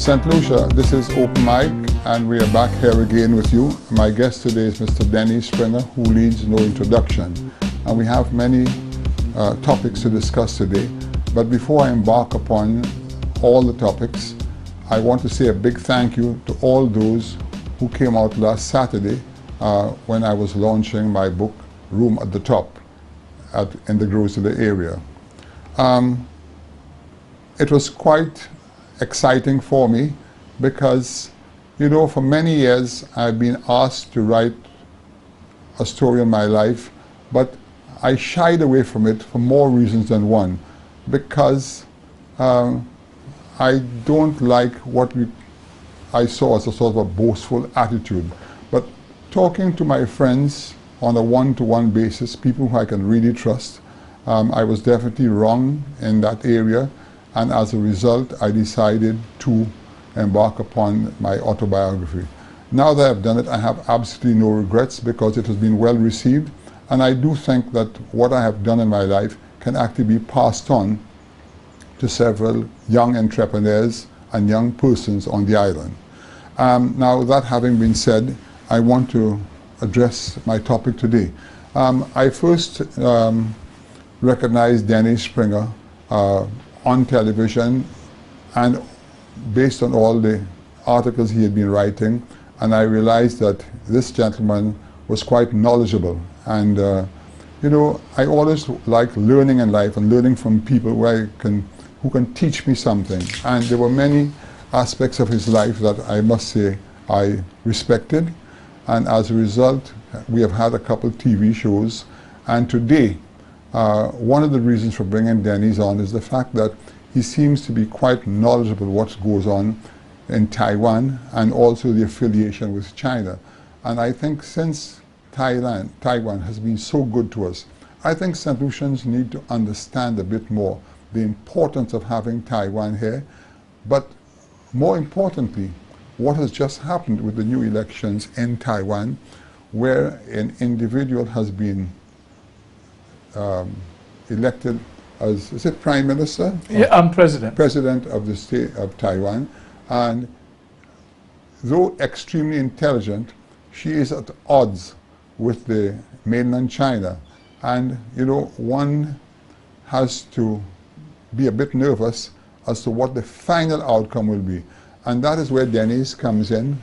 St. Lucia, this is Open Mic, and we are back here again with you. My guest today is Mr. Dennis Springer, who leads No Introduction. And we have many topics to discuss today. But before I embark upon all the topics, I want to say a big thank you to all those who came out last Saturday when I was launching my book, Room at the Top, in the Grosvenor area. It was quite exciting for me because, you know, for many years I've been asked to write a story in my life, but I shied away from it for more reasons than one, because I don't like what I saw as a sort of a boastful attitude. But talking to my friends on a one-to-one basis, people who I can really trust, I was definitely wrong in that area, and as a result I decided to embark upon my autobiography. Now that I've done it, I have absolutely no regrets because it has been well received, and I do think that what I have done in my life can actually be passed on to several young entrepreneurs and young persons on the island. Now, that having been said, I want to address my topic today. I first recognized Dennis Springer on television and based on all the articles he had been writing, and I realized that this gentleman was quite knowledgeable. And you know, I always like learning in life and learning from people who can teach me something. And there were many aspects of his life that I must say I respected, and as a result we have had a couple TV shows. And today one of the reasons for bringing Dennis on is the fact that he seems to be quite knowledgeable what goes on in Taiwan and also the affiliation with China. And I think since Taiwan has been so good to us, I think St. Lucians need to understand a bit more the importance of having Taiwan here, but more importantly, what has just happened with the new elections in Taiwan, where an individual has been elected as, is it Prime Minister? Yeah, I'm President. President of the state of Taiwan. And though extremely intelligent, she is at odds with the mainland China. And, you know, one has to be a bit nervous as to what the final outcome will be. And that is where Dennis comes in,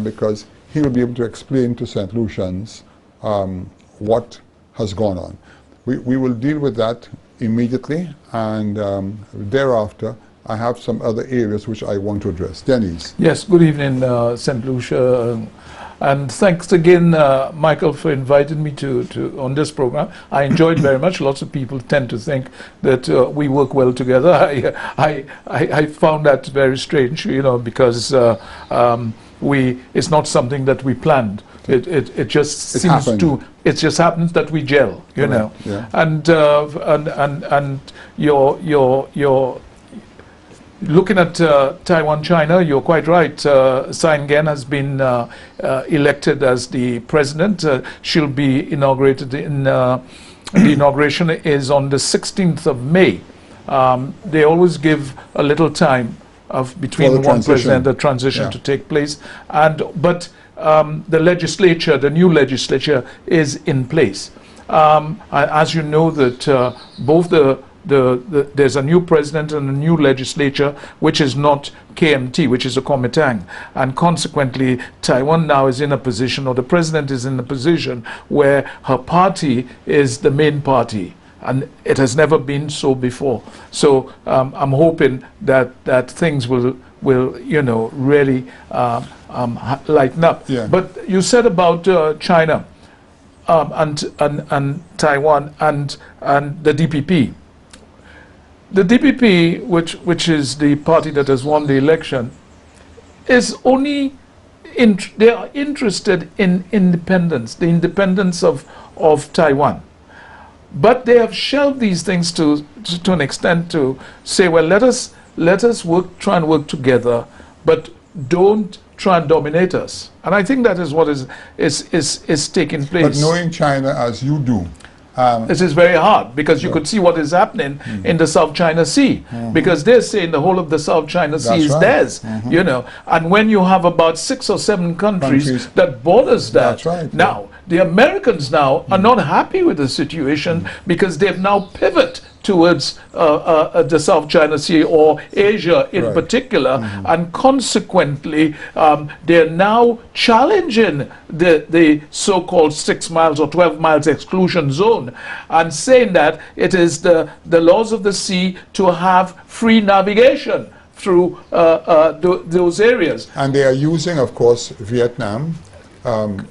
because he will be able to explain to St. Lucians what has gone on. We will deal with that immediately, and thereafter I have some other areas which I want to address. Dennis. Yes, good evening, St. Lucia. And thanks again, Michael, for inviting me on this program. I enjoyed very much. Lots of people tend to think that we work well together. I found that very strange, you know, because it's not something that we planned. It just seems to. It just happens that we gel, you know. Yeah. And your looking at Taiwan, China, you're quite right. Tsai Ing-wen has been elected as the president. She'll be inaugurated in, the inauguration is on the 16th of May. They always give a little time between one president, the transition to take place. But the legislature, the new legislature is in place. As you know that both there's a new president and a new legislature, which is not KMT, which is a Kuomintang, and consequently Taiwan now is in a position, or the president is in a position, where her party is the main party, and it has never been so before. So I'm hoping that things will you know, really lighten up. Yeah. But you said about China and Taiwan and the DPP. The DPP, which is the party that has won the election, is only they are interested in independence, the independence of Taiwan. But they have shelved these things to an extent to say, well, let us try and work together, but don't try and dominate us. And I think that is what is taking place. But knowing China as you do, This is very hard because you could see what is happening in the South China Sea, because they're saying the whole of the South China Sea is theirs, you know. And when you have about 6 or 7 countries that borders that, now the Americans now are not happy with the situation because they've now pivoted towards the South China Sea or Asia in particular, and consequently they're now challenging the so-called 6 miles or 12 miles exclusion zone and saying that it is the laws of the sea to have free navigation through those areas. And they are using, of course, Vietnam,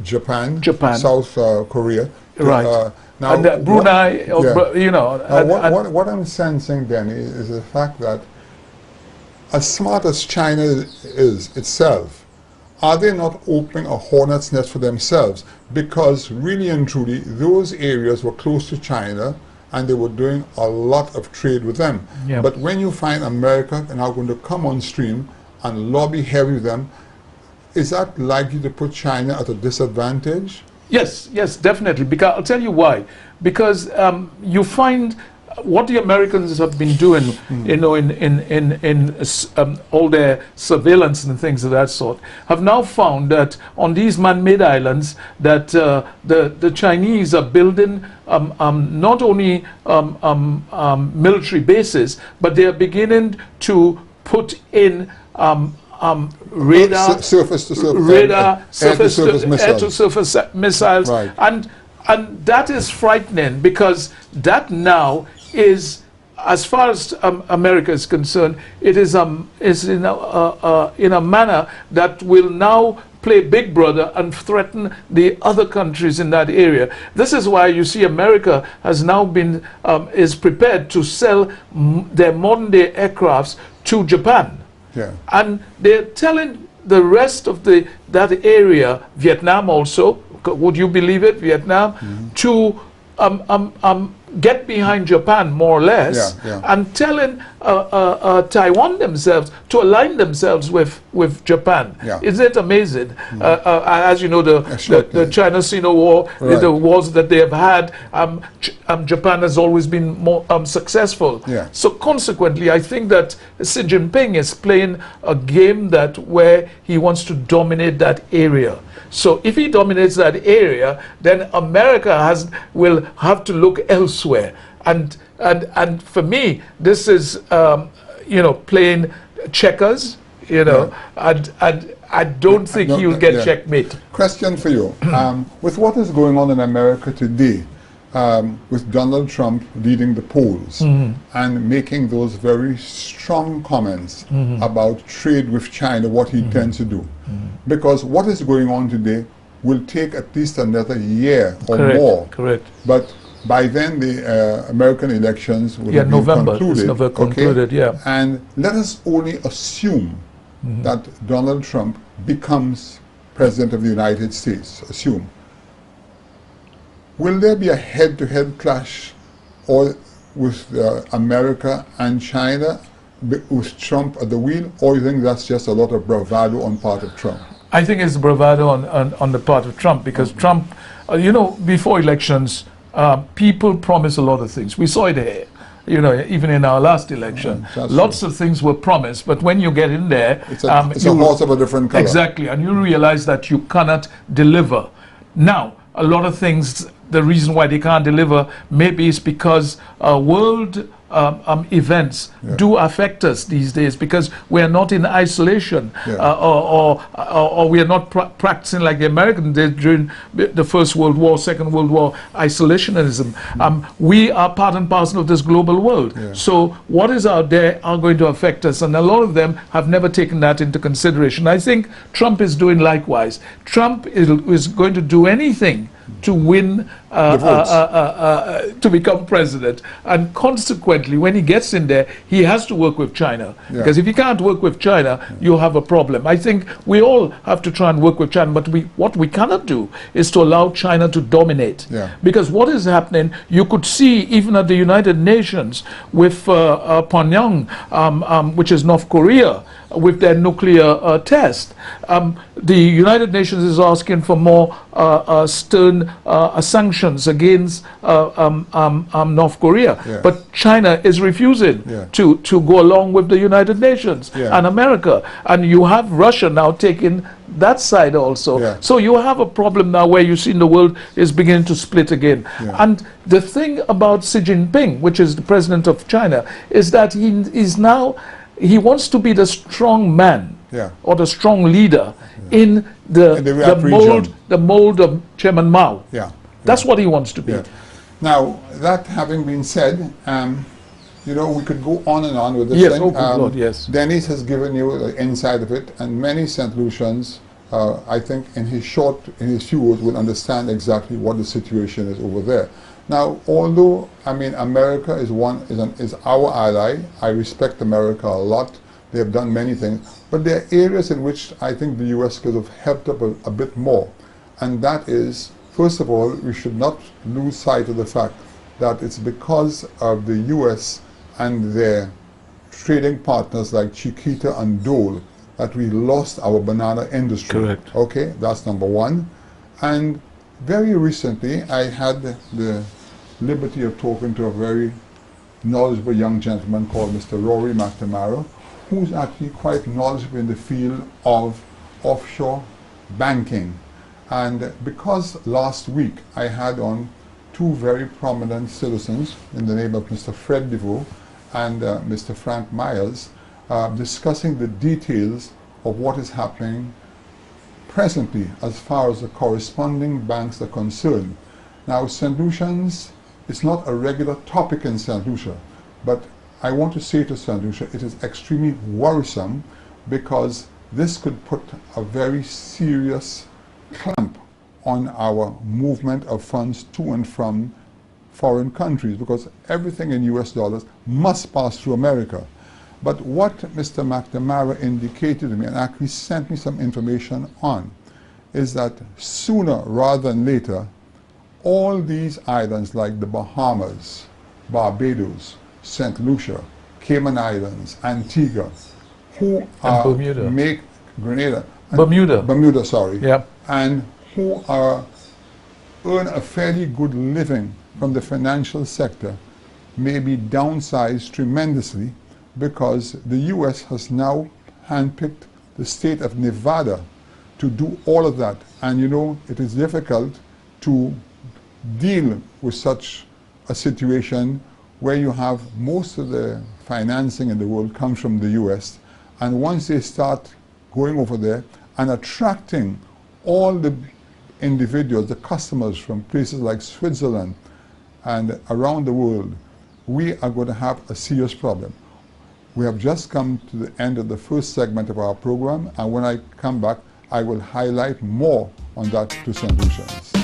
Japan, South Korea. Now, and Brunei, you know. What I'm sensing then is the fact that as smart as China is itself, are they not opening a hornet's nest for themselves? Because really and truly, those areas were close to China and they were doing a lot of trade with them. But when you find America now going to come on stream and lobby heavy with them, is that likely to put China at a disadvantage? Yes, yes, definitely. Because I'll tell you why. Because you find what the Americans have been doing, you know, in all their surveillance and things of that sort, have now found that on these man-made islands, that the Chinese are building not only military bases, but they are beginning to put in radar, surface to surface missiles, and that is frightening, because that now is, as far as America is concerned, it is in a manner that will now play big brother and threaten the other countries in that area. This is why you see America has now been is prepared to sell their modern day aircrafts to Japan. And they're telling the rest of that area, Vietnam also, would you believe it, Vietnam, to get behind Japan more or less, and telling Taiwan themselves to align themselves with Japan. Isn't it amazing? As you know, the China-Sino War, the wars that they have had, Japan has always been more successful. So consequently, I think that Xi Jinping is playing a game where he wants to dominate that area. So if he dominates that area, then America will have to look elsewhere. And for me, this is you know, playing checkers. You know, and I don't think he'll get checkmate. Question for you: with what is going on in America today, with Donald Trump leading the polls and making those very strong comments about trade with China, what he intends to do, because what is going on today will take at least another year or more. But by then the American elections will be concluded. And let us only assume that Donald Trump becomes President of the United States. Assume. Will there be a head-to-head clash with America and China with Trump at the wheel, or you think that's just a lot of bravado on part of Trump? I think it's bravado on the part of Trump, because Trump, you know, before elections, people promise a lot of things. We saw it here, you know, even in our last election. Lots of things were promised, but when you get in there, it's a horse of a different color. Exactly, and you realize that you cannot deliver. Now, a lot of things, the reason why they can't deliver maybe is because world events do affect us these days, because we are not in isolation, or we are not practicing like the Americans did during the First World War, Second World War, isolationism. We are part and parcel of this global world. So what is out there are going to affect us, and a lot of them have never taken that into consideration. I think Trump is doing likewise. Trump is going to do anything to win, to become president, and consequently, when he gets in there, he has to work with China, because if he can't work with China, you have a problem. I think we all have to try and work with China, but what we cannot do is to allow China to dominate, because what is happening, you could see even at the United Nations with Pyongyang, which is North Korea, with their nuclear test. The United Nations is asking for more stern sanctions sanctions against North Korea. Yeah. But China is refusing Yeah. to go along with the United Nations Yeah. and America. And you have Russia now taking that side also. Yeah. So you have a problem now where you see the world is beginning to split again. Yeah. And the thing about Xi Jinping, which is the president of China, is that he wants to be the strong man. Yeah. Or the strong leader in the region. mold of Chairman Mao. Yeah. That's what he wants to be. Yeah. Now, that having been said, you know, we could go on and on with this Yes, thing. oh good Lord, yes. Dennis has given you the inside of it, and many St. Lucians, I think, in his few words, will understand exactly what the situation is over there. Now, although I mean America is our ally, I respect America a lot. They have done many things, but there are areas in which I think the U.S. could have helped up a bit more, and that is, first of all, we should not lose sight of the fact that it's because of the U.S. and their trading partners like Chiquita and Dole that we lost our banana industry. Correct. Okay, that's number one. And very recently, I had the liberty of talking to a very knowledgeable young gentleman called Mr. Rory McNamara, who's actually quite knowledgeable in the field of offshore banking. And because last week I had on two very prominent citizens in the name of Mr. Fred DeVoe and Mr. Frank Myers, discussing the details of what is happening presently as far as the corresponding banks are concerned. Now, St. Lucians, it's not a regular topic in St. Lucia, but I want to say to St. Lucia, it is extremely worrisome because this could put a very serious clamp on our movement of funds to and from foreign countries, because everything in US dollars must pass through America. But what Mr. McNamara indicated to me, and actually sent me some information on, is that sooner rather than later, all these islands like the Bahamas, Barbados, St. Lucia, Cayman Islands, Antigua, who Bermuda. make Grenada, Bermuda, sorry, yeah, and who earn a fairly good living from the financial sector, may be downsized tremendously because the U.S. has now handpicked the state of Nevada to do all of that. And you know, it is difficult to deal with such a situation where you have most of the financing in the world comes from the U.S. And once they start going over there and attracting all the individuals, the customers from places like Switzerland and around the world, we are going to have a serious problem. We have just come to the end of the first segment of our program, and when I come back, I will highlight more on that to St. Lucians.